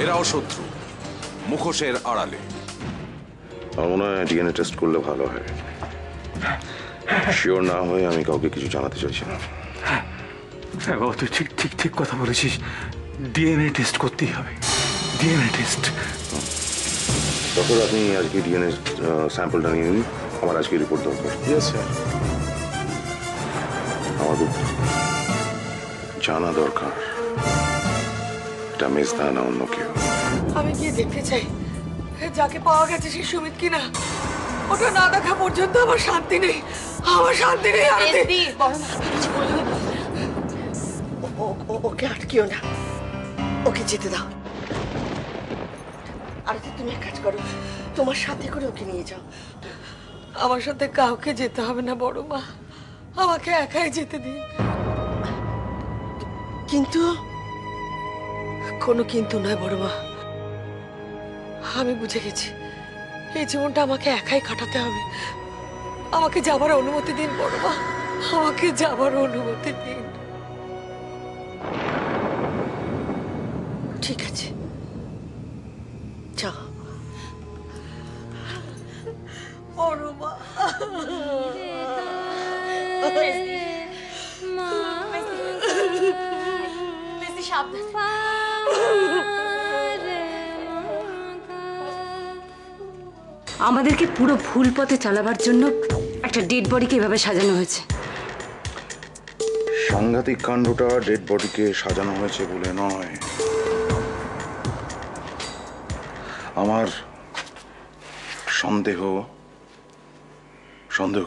এরাও শত্রু, মুখোশের আড়ালে। আমার মনে হয় ডিএনএ টেস্ট করলে ভালো হয়। শিওর না হয়ে আমি কাউকে কিছু জানাতে চাইছি না। হ্যাঁ বাবা, তুই ঠিক ঠিক ঠিক কথা বলেছিস। ডিএনএ টেস্ট করতেই হবে, ডিএনএ টেস্ট। ডক্টর, আপনি আজকে ডিএনএ স্যাম্পলটা নিয়ে নিন, আমার আজকে রিপোর্ট দরকার। Yes sir. আমার খুব জানা দরকার এটা মেজদা না অন্য কেউ। আমি গিয়ে দেখতে চাই যাকে পাওয়া গেছে সে সুমিত কিনা। ওটা না দেখা পর্যন্ত আমার শান্তি নেই, আমার শান্তি নেই। ওকে আটকিও না, ওকে যেতে দাও। আর তুমি এক কাজ করো, তোমার সাথে করে ওকে নিয়ে যাও। আমার সাথে কাউকে যেতে হবে না বড় মা, আমাকে একাই যেতে দিন। কিন্তু কোনো কিন্তু নয় বড় মা, আমি বুঝে গেছি এই জীবনটা আমাকে একাই কাটাতে হবে। আমাকে যাবার অনুমতি দিন বড় মা, আমাকে যাবার অনুমতি দিন। ঠিক আছে, যাও বড় মা। আমাদেরকে পুরো ভুল পথে চালাবার জন্য একটা ডেড বডিকে এভাবে সাজানো হয়েছে। সাংঘাতিক কাণ্ডটা ডেড বডিকে সাজানো হয়েছে বলে নয়, আমার সন্দেহ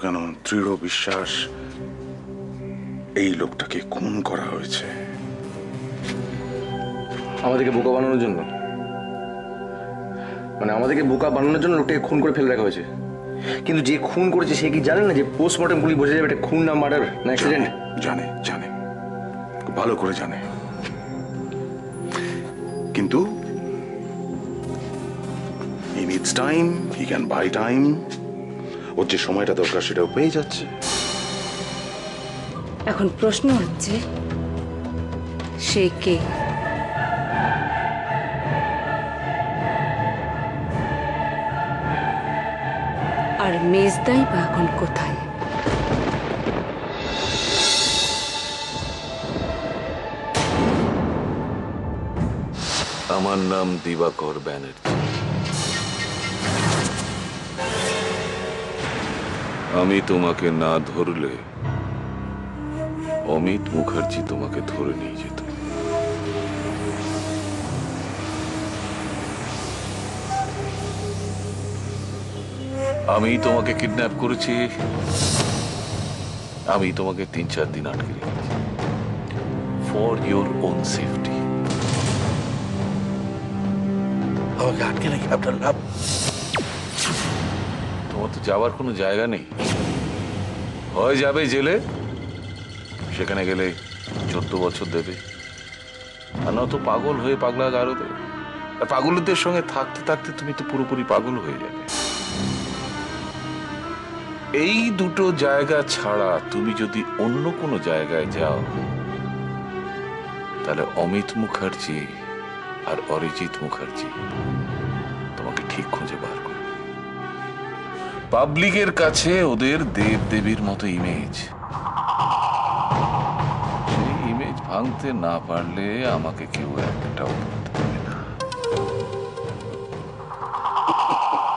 কেন, দৃঢ় বিশ্বাস এই লোকটাকে খুন করা হয়েছে। আমাদেরকে বোকা বানানোর জন্য, মানে আমাদেরকে বোকা বানানোর জন্য লোকটাকে খুন করে ফেলে রাখা হয়েছে। কিন্তু যে খুন করেছে সে কি জানে না যে পোস্টমর্টম গুলি বোঝা যাবে এটা খুন না মার্ডার না অ্যাক্সিডেন্ট? জানে, জানে, খুব ভালো করে জানে। কিন্তু he needs time, he can buy time. ওর যে সময়টা দরকার সেটাও পেয়ে যাচ্ছে। এখন প্রশ্ন হচ্ছে সে কে? আর মেজদাই বা এখন কোথায়? আমার নাম দিবাকর ব্যানার্জি। আমি তোমাকে না ধরলে অমিত মুখার্জি তোমাকে ধরে নিয়ে যেত। আমি তোমাকে কিডন্যাপ করেছি, আমি তোমাকে 3-4 দিন আটকে রেখেছি ফর ইউর ওন সেফটি। আমাকে আটকে রেখে আপনার লাভ? তোমার তো যাওয়ার কোনো জায়গা নেই, হয় যাবে জেলে, সেখানে গেলে 14 বছর দেবে, আর নয়তো পাগল হয়ে পাগলা গারদে। আর পাগলদের সঙ্গে থাকতে থাকতে তুমি তো পুরোপুরি পাগল হয়ে যাবে। এই দুটো জায়গা ছাড়া তুমি যদি অন্য কোনো জায়গায় যাও তাহলে অমিত মুখার্জি আর অরিজিৎ মুখার্জি তোমাকে ঠিক খুঁজে বার করবে। পাবলিকের কাছে ওদের দেব দেবীর মতো ইমেজ, সেই ইমেজ ভাঙতে না পারলে আমাকে কেউ একটাও বলতে পারে না।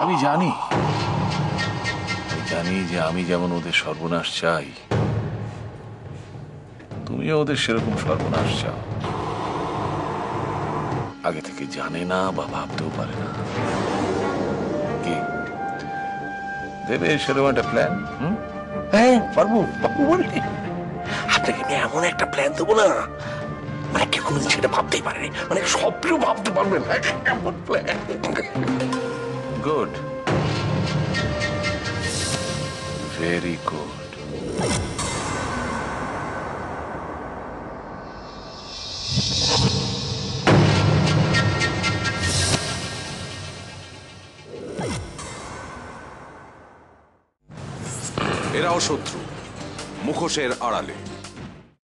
আমি জানি যে আমি যেমন ওদের সর্বনাশ চাই, তুমিও ওদের সেরকম সর্বনাশ চাও। আগে থেকে জানে না বা ভাবতেও পারে না। কি দেবে সেরকম একটা প্ল্যান? হ্যাঁ পারবো, বলি আপনাকে নিয়ে এমন একটা প্ল্যান দেবো না, মানে কেউ কোনোদিন সেটা ভাবতেই পারেনি, মানে সবকিছু ভাবতে পারবেন এমন প্ল্যান। Good, very good. এরাও শত্রু, মুখোশের আড়ালে।